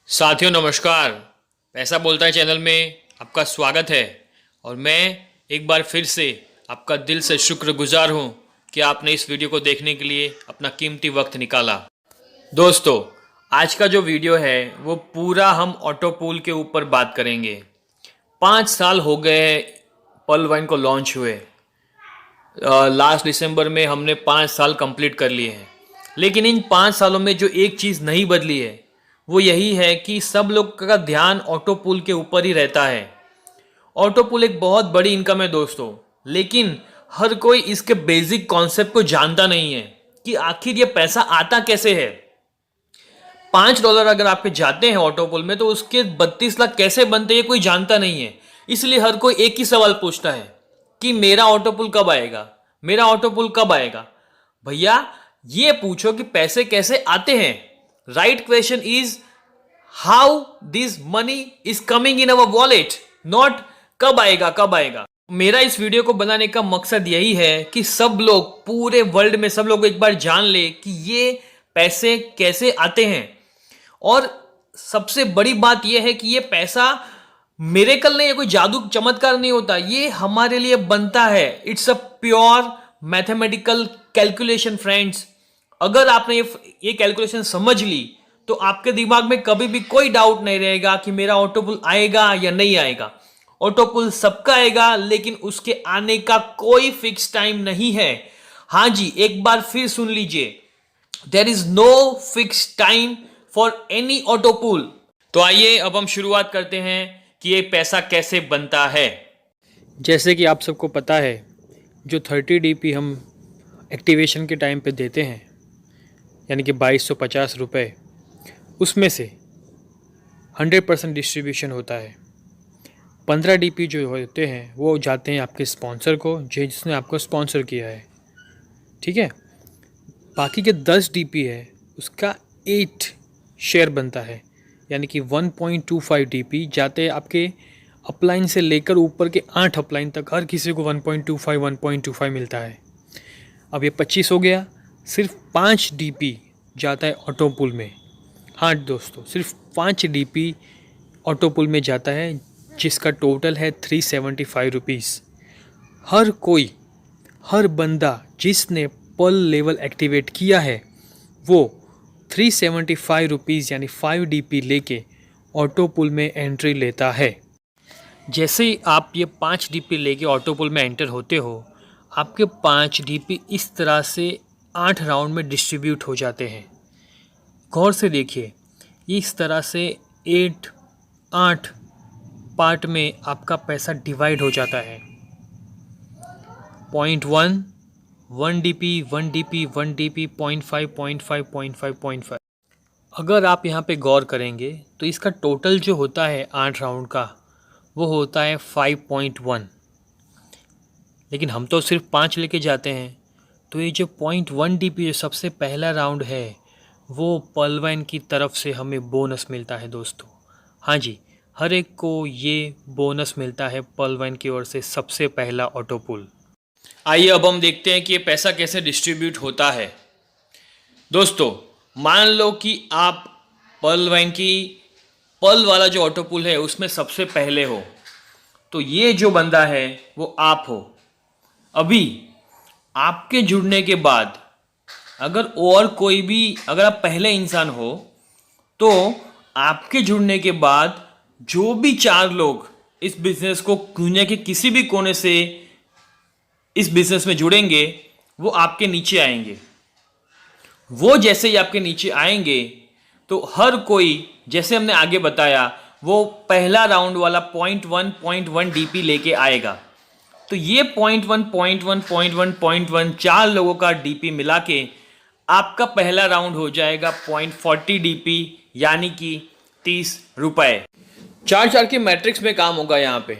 साथियों नमस्कार। पैसा बोलता है चैनल में आपका स्वागत है और मैं एक बार फिर से आपका दिल से शुक्रगुजार हूं कि आपने इस वीडियो को देखने के लिए अपना कीमती वक्त निकाला। दोस्तों, आज का जो वीडियो है वो पूरा हम ऑटो पूल के ऊपर बात करेंगे। 5 साल हो गए पर्ल वाइन को लॉन्च हुए। लास्ट दिसंबर में हमने 5 साल कंप्लीट कर लिए हैं, लेकिन इन 5 सालों में जो एक चीज़ नहीं बदली है वो यही है कि सब लोग का ध्यान ऑटो पूल के ऊपर ही रहता है। ऑटो पूल एक बहुत बड़ी इनकम है दोस्तों, लेकिन हर कोई इसके बेसिक कॉन्सेप्ट को जानता नहीं है कि आखिर ये पैसा आता कैसे है। $5 अगर आपके जाते हैं ऑटो पूल में तो उसके 32 लाख कैसे बनते हैं ये कोई जानता नहीं है। इसलिए हर कोई एक ही सवाल पूछता है कि मेरा ऑटो पूल कब आएगा, मेरा ऑटो पूल कब आएगा। भैया ये पूछो कि पैसे कैसे आते हैं। Right question is how this money is coming in our wallet, not कब आएगा कब आएगा। मेरा इस वीडियो को बनाने का मकसद यही है कि सब लोग पूरे वर्ल्ड में सब लोग एक बार जान ले कि ये पैसे कैसे आते हैं। और सबसे बड़ी बात यह है कि ये पैसा मिरेकल नहीं है, कोई जादू चमत्कार नहीं होता, ये हमारे लिए बनता है। It's a pure mathematical calculation friends. अगर आपने ये कैलकुलेशन समझ ली तो आपके दिमाग में कभी भी कोई डाउट नहीं रहेगा कि मेरा ऑटो पुल आएगा या नहीं आएगा। ऑटो पुल सबका आएगा, लेकिन उसके आने का कोई फिक्स टाइम नहीं है। हाँ जी, एक बार फिर सुन लीजिए, there is no fix time for any auto pull. तो आइए अब हम शुरुआत करते हैं कि ये पैसा कैसे बनता है। जैसे कि आप सबको पता है, जो 30 DP हम एक्टिवेशन के टाइम पे देते हैं, यानी कि 2250 रुपये, उसमें से 100% डिस्ट्रीब्यूशन होता है। 15 DP जो होते हैं वो जाते हैं आपके स्पॉन्सर को, जिसने आपको स्पॉन्सर किया है, ठीक है। बाकी के 10 DP है उसका 8 शेयर बनता है, यानी कि 1.25 DP जाते हैं आपके अपलाइन से लेकर ऊपर के 8 अपलाइन तक। हर किसी को 1.25 मिलता है। अब ये 25 हो गया। सिर्फ 5 DP जाता है ऑटो पूल में। हाँ दोस्तों, सिर्फ 5 DP ऑटो पूल में जाता है, जिसका टोटल है 375 रुपीज़। हर कोई, हर बंदा जिसने पर्ल लेवल एक्टिवेट किया है वो 375 रुपीज़ यानी 5 DP लेके ऑटो पूल में एंट्री लेता है। जैसे ही आप ये 5 DP लेके ऑटो पूल में एंटर होते हो, आपके 5 DP इस तरह से 8 राउंड में डिस्ट्रीब्यूट हो जाते हैं। गौर से देखिए, इस तरह से 8 पार्ट में आपका पैसा डिवाइड हो जाता है। 0.1 1 DP 1 DP 1 DP 0.5 0.5 0.5 0.5। अगर आप यहाँ पे गौर करेंगे तो इसका टोटल जो होता है 8 राउंड का वो होता है 5.1, लेकिन हम तो सिर्फ 5 लेके जाते हैं। तो ये जो 0.1 DP जो सबसे पहला राउंड है वो पर्ल वाइन की तरफ से हमें बोनस मिलता है दोस्तों। हाँ जी, हर एक को ये बोनस मिलता है पर्ल वाइन की ओर से सबसे पहला ऑटो पुल। आइए अब हम देखते हैं कि ये पैसा कैसे डिस्ट्रीब्यूट होता है। दोस्तों, मान लो कि आप पर्ल वाइन की पर्ल वाला जो ऑटो पुल है उसमें सबसे पहले हो, तो ये जो बंदा है वो आप हो। अभी आपके जुड़ने के बाद अगर और कोई भी, अगर आप पहले इंसान हो तो आपके जुड़ने के बाद जो भी 4 लोग इस बिजनेस को दुनिया के किसी भी कोने से इस बिजनेस में जुड़ेंगे वो आपके नीचे आएंगे। वो जैसे ही आपके नीचे आएंगे तो हर कोई, जैसे हमने आगे बताया, वो पहला राउंड वाला 0.1 DP लेके आएगा। तो ये 0.1 4 लोगों का DP मिला के आपका पहला राउंड हो जाएगा 0.40 DP यानी कि 30 रुपए। 4 की मैट्रिक्स में काम होगा यहाँ पे।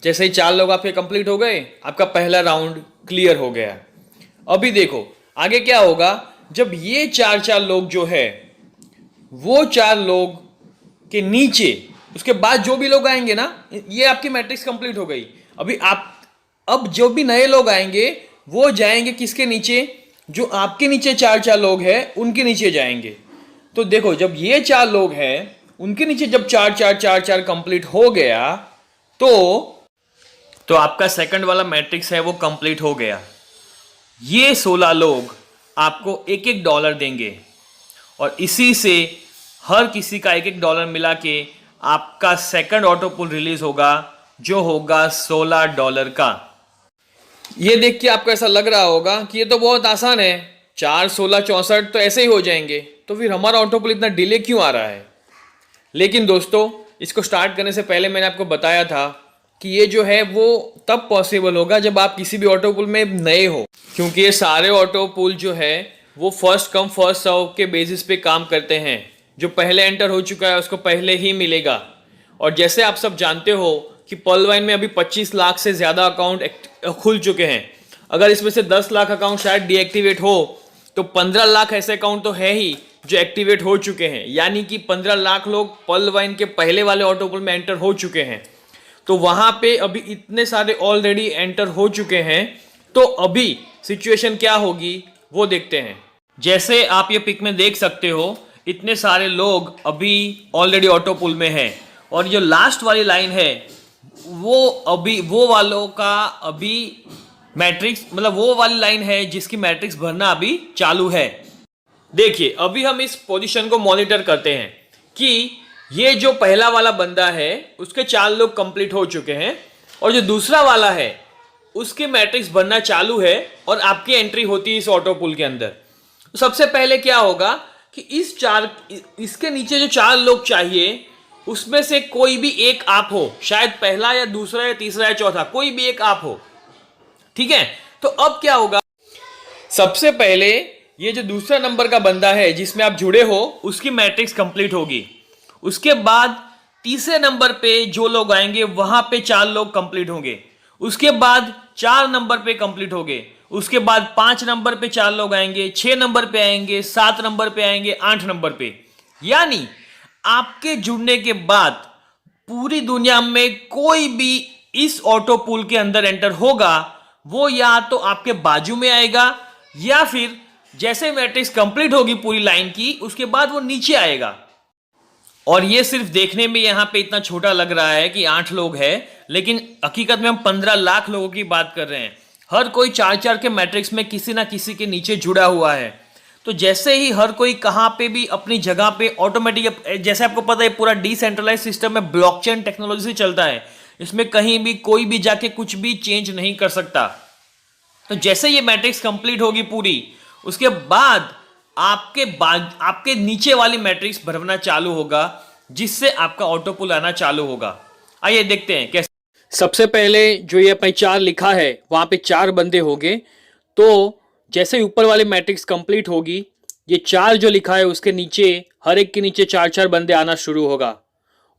जैसे ही 4 लोग आपके कंप्लीट हो गए, आपका पहला राउंड क्लियर हो गया। अभी देखो आगे क्या होगा। जब ये 4 लोग जो है वो 4 लोग के नीचे, उसके बाद जो भी लोग आएंगे ना, ये आपकी मैट्रिक्स कंप्लीट हो गई। अब जो भी नए लोग आएंगे वो जाएंगे किसके नीचे, जो आपके नीचे 4 लोग हैं उनके नीचे जाएंगे। तो देखो, जब ये 4 लोग हैं उनके नीचे जब 4 4 4 4 कंप्लीट हो गया तो आपका सेकंड वाला मैट्रिक्स है वो कंप्लीट हो गया। ये 16 लोग आपको $1 देंगे और इसी से हर किसी का $1 मिला के आपका सेकंड ऑटो पुल रिलीज होगा जो होगा $16 का। ये देख के आपको ऐसा लग रहा होगा कि ये तो बहुत आसान है, 4 16 64 तो ऐसे ही हो जाएंगे, तो फिर हमारा ऑटो पुल इतना डिले क्यों आ रहा है। लेकिन दोस्तों, इसको स्टार्ट करने से पहले मैंने आपको बताया था कि ये जो है वो तब पॉसिबल होगा जब आप किसी भी ऑटो पुल में नए हो, क्योंकि ये सारे ऑटो पुल जो है वो फर्स्ट कम फर्स्ट सर्व के बेसिस पे काम करते हैं। जो पहले एंटर हो चुका है उसको पहले ही मिलेगा। और जैसे आप सब जानते हो कि पर्लवाइन में अभी 25 लाख से ज़्यादा अकाउंट खुल चुके हैं। अगर इसमें से 10 लाख अकाउंट शायद डीएक्टिवेट हो तो 15 लाख ऐसे अकाउंट तो है ही जो एक्टिवेट हो चुके हैं, यानी कि 15 लाख लोग पर्लवाइन के पहले वाले ऑटो पुल में एंटर हो चुके हैं। तो वहाँ पे अभी इतने सारे ऑलरेडी एंटर हो चुके हैं, तो अभी सिचुएशन क्या होगी वो देखते हैं। जैसे आप ये पिक में देख सकते हो, इतने सारे लोग अभी ऑलरेडी ऑटो पुल में हैं और जो लास्ट वाली लाइन है वो अभी वो वालों का अभी मैट्रिक्स, मतलब वो वाली लाइन है जिसकी मैट्रिक्स भरना अभी चालू है। देखिए, अभी हम इस पोजीशन को मॉनिटर करते हैं कि ये जो पहला वाला बंदा है उसके 4 लोग कंप्लीट हो चुके हैं और जो दूसरा वाला है उसके मैट्रिक्स भरना चालू है और आपकी एंट्री होती है इस ऑटो पुल के अंदर। तो सबसे पहले क्या होगा कि इसके नीचे जो 4 लोग चाहिए उसमें से कोई भी एक आप हो, शायद पहला या दूसरा या तीसरा या चौथा, कोई भी एक आप हो, ठीक है। तो अब क्या होगा, सबसे पहले ये जो दूसरा नंबर का बंदा है जिसमें आप जुड़े हो उसकी मैट्रिक्स कंप्लीट होगी। उसके बाद तीसरे नंबर पे जो लोग आएंगे वहां पे 4 लोग कंप्लीट होंगे। उसके बाद 4 नंबर पे कंप्लीट होंगे। उसके बाद 5 नंबर पे 4 लोग आएंगे, 6 नंबर पे आएंगे, 7 नंबर पे आएंगे, 8 नंबर पे। यानी आपके जुड़ने के बाद पूरी दुनिया में कोई भी इस ऑटो पुल के अंदर एंटर होगा वो या तो आपके बाजू में आएगा या फिर जैसे मैट्रिक्स कंप्लीट होगी पूरी लाइन की उसके बाद वो नीचे आएगा। और ये सिर्फ देखने में यहां पे इतना छोटा लग रहा है कि 8 लोग हैं, लेकिन हकीकत में हम 15 लाख लोगों की बात कर रहे हैं। हर कोई 4-4 के मैट्रिक्स में किसी ना किसी के नीचे जुड़ा हुआ है। तो जैसे ही हर कोई कहां पे भी अपनी जगह पे ऑटोमेटिक, जैसे आपको पता है पूरा डिसेंट्रलाइज सिस्टम में ब्लॉकचेन टेक्नोलॉजी से चलता है, इसमें कहीं भी कोई भी जाके कुछ भी चेंज नहीं कर सकता। तो जैसे ये मैट्रिक्स कंप्लीट होगी पूरी, उसके बाद आपके नीचे वाली मैट्रिक्स भरना चालू होगा जिससे आपका ऑटो पुल आना चालू होगा। आइए देखते हैं कैसे। सबसे पहले जो ये अपने 4 लिखा है वहाँ पे 4 बंदे होंगे। तो जैसे ही ऊपर वाली मैट्रिक्स कंप्लीट होगी, ये 4 जो लिखा है उसके नीचे हर एक के नीचे 4-4 बंदे आना शुरू होगा।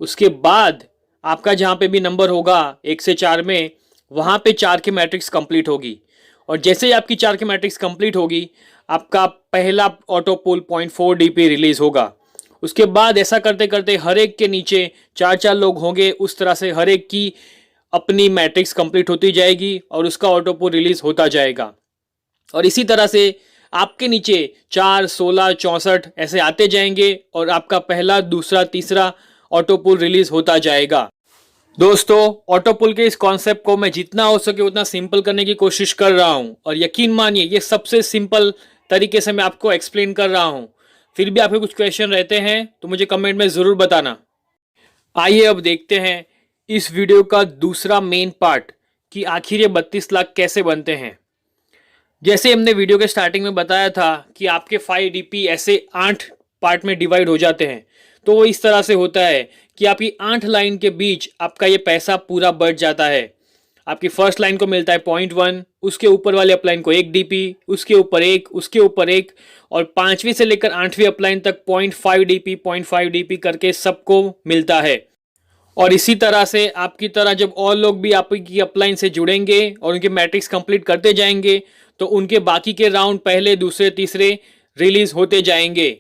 उसके बाद आपका जहाँ पे भी नंबर होगा 1 से 4 में, वहाँ पे 4 की मैट्रिक्स कंप्लीट होगी। और जैसे ही आपकी 4 की मैट्रिक्स कंप्लीट होगी, आपका पहला ऑटो पुल 0.4 DP रिलीज होगा। उसके बाद ऐसा करते करते हर एक के नीचे 4-4 लोग होंगे। उस तरह से हर एक की अपनी मैट्रिक्स कंप्लीट होती जाएगी और उसका ऑटो पुल रिलीज होता जाएगा। और इसी तरह से आपके नीचे 4, 16, 64 ऐसे आते जाएंगे और आपका पहला, दूसरा, तीसरा ऑटो पुल रिलीज होता जाएगा। दोस्तों, ऑटो पुल के इस कॉन्सेप्ट को मैं जितना हो सके उतना सिंपल करने की कोशिश कर रहा हूं और यकीन मानिए ये सबसे सिंपल तरीके से मैं आपको एक्सप्लेन कर रहा हूं। फिर भी आपके कुछ क्वेश्चन रहते हैं तो मुझे कमेंट में ज़रूर बताना। आइए अब देखते हैं इस वीडियो का दूसरा मेन पार्ट कि आखिर ये 32 लाख कैसे बनते हैं। जैसे हमने वीडियो के स्टार्टिंग में बताया था कि आपके 5 DP ऐसे 8 पार्ट में डिवाइड हो जाते हैं। तो वो इस तरह से होता है कि आपकी 8 लाइन के बीच आपका ये पैसा पूरा बढ़ जाता है। आपकी फर्स्ट लाइन को मिलता है 0.1, उसके ऊपर वाले अपलाइन को 1 DP, उसके ऊपर 1, उसके ऊपर 1 और 5वीं से लेकर 8वीं अपलाइन तक 0.5 DP 0.5 DP करके सबको मिलता है। और इसी तरह से आपकी तरह जब और लोग भी आपकी अपलाइन से जुड़ेंगे और उनके मैट्रिक्स कंप्लीट करते जाएंगे तो उनके बाकी के राउंड पहले, दूसरे, तीसरे रिलीज होते जाएंगे।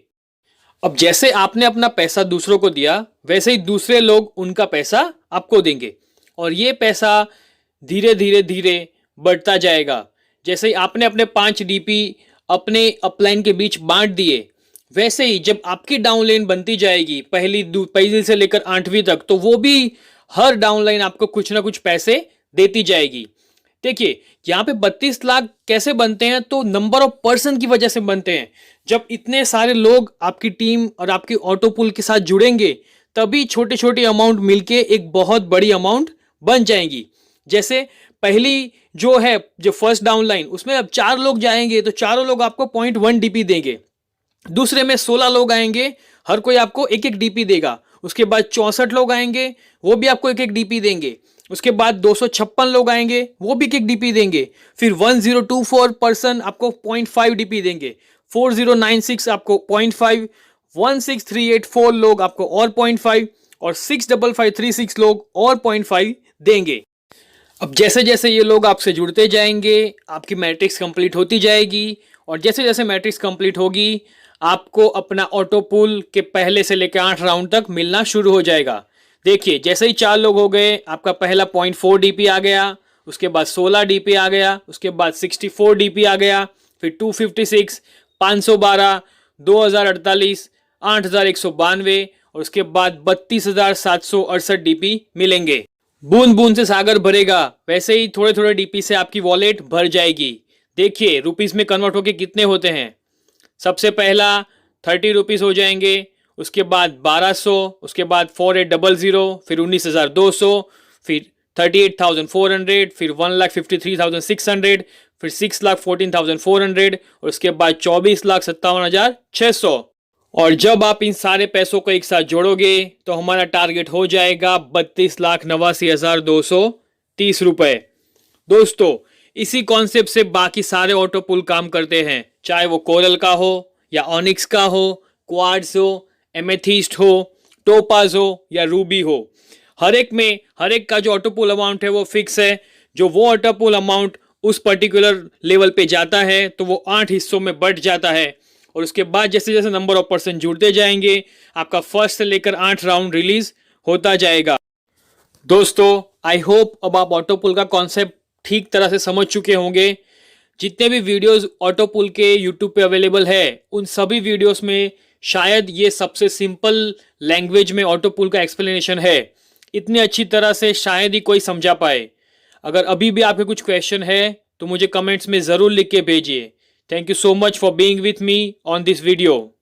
अब जैसे आपने अपना पैसा दूसरों को दिया वैसे ही दूसरे लोग उनका पैसा आपको देंगे और ये पैसा धीरे धीरे धीरे बढ़ता जाएगा। जैसे ही आपने अपने 5 DP अपने अपलाइन के बीच बांट दिए, वैसे ही जब आपकी डाउन लाइन बनती जाएगी पहली से लेकर 8वीं तक, तो वो भी हर डाउन लाइन आपको कुछ ना कुछ पैसे देती जाएगी। देखिए यहाँ पे 32 लाख कैसे बनते हैं, तो नंबर ऑफ पर्सन की वजह से बनते हैं। जब इतने सारे लोग आपकी टीम और आपकी ऑटो पुल के साथ जुड़ेंगे, तभी छोटे छोटे अमाउंट मिलके एक बहुत बड़ी अमाउंट बन जाएंगी। जैसे पहली जो फर्स्ट डाउन लाइन, उसमें अब 4 लोग जाएंगे तो चारों लोग आपको 0.1 डीपी देंगे। दूसरे में 16 लोग आएंगे, हर कोई आपको एक एक डीपी देगा। उसके बाद 64 लोग आएंगे, वो भी आपको एक एक डीपी देंगे। उसके बाद 256 लोग आएंगे, वो भी एक एक डीपी देंगे। फिर 1024 पर्सन आपको 0.5 डीपी देंगे। 4096 आपको 0.5, 16384 लोग आपको और 0.5 और 65536 लोग और 0.5 देंगे। अब जैसे जैसे ये लोग आपसे जुड़ते जाएंगे, आपकी मैट्रिक्स कंप्लीट होती जाएगी, और जैसे जैसे मैट्रिक्स कंप्लीट होगी, आपको अपना ऑटो पुल के पहले से लेकर 8 राउंड तक मिलना शुरू हो जाएगा। देखिए जैसे ही 4 लोग हो गए, आपका पहला 0.4 डीपी आ गया, उसके बाद 16 डीपी आ गया, उसके बाद 64 डीपी आ गया, फिर 256, 512, 2048, 8192 और उसके बाद 32,768 डीपी मिलेंगे। बूंद बूंद से सागर भरेगा, वैसे ही थोड़े थोड़े डीपी से आपकी वॉलेट भर जाएगी। देखिए रुपीस में कन्वर्ट होके कितने होते हैं। सबसे पहला 30 रुपीस हो जाएंगे, उसके बाद 1200, उसके बाद 4800, फिर 19,200, फिर 38,400, फिर 1,53,600, फिर 6,14,400 और उसके बाद 24,57,600। और जब आप इन सारे पैसों को एक साथ जोड़ोगे तो हमारा टारगेट हो जाएगा 32,89,230 रुपए। दोस्तों इसी कॉन्सेप्ट से बाकी सारे ऑटो पुल काम करते हैं, चाहे वो कोरल का हो या ऑनिक्स का हो, क्वार्ट्ज हो, एमेथिस्ट हो, टोपाज हो या रूबी हो। हर एक का जो ऑटो पुल अमाउंट है वो फिक्स है। जो वो ऑटो पुल अमाउंट उस पर्टिकुलर लेवल पे जाता है तो वो 8 हिस्सों में बट जाता है, और उसके बाद जैसे जैसे नंबर ऑफ पर्सन जुड़ते जाएंगे, आपका फर्स्ट से लेकर 8 राउंड रिलीज होता जाएगा। दोस्तों आई होप अब आप ऑटो पुल का कॉन्सेप्ट ठीक तरह से समझ चुके होंगे। जितने भी वीडियोस ऑटो पुल के यूट्यूब पे अवेलेबल है, उन सभी वीडियोस में शायद ये सबसे सिंपल लैंग्वेज में ऑटो पुल का एक्सप्लेनेशन है। इतनी अच्छी तरह से शायद ही कोई समझा पाए। अगर अभी भी आपके कुछ क्वेश्चन है तो मुझे कमेंट्स में ज़रूर लिख के भेजिए। Thank you so much for being with me on this video.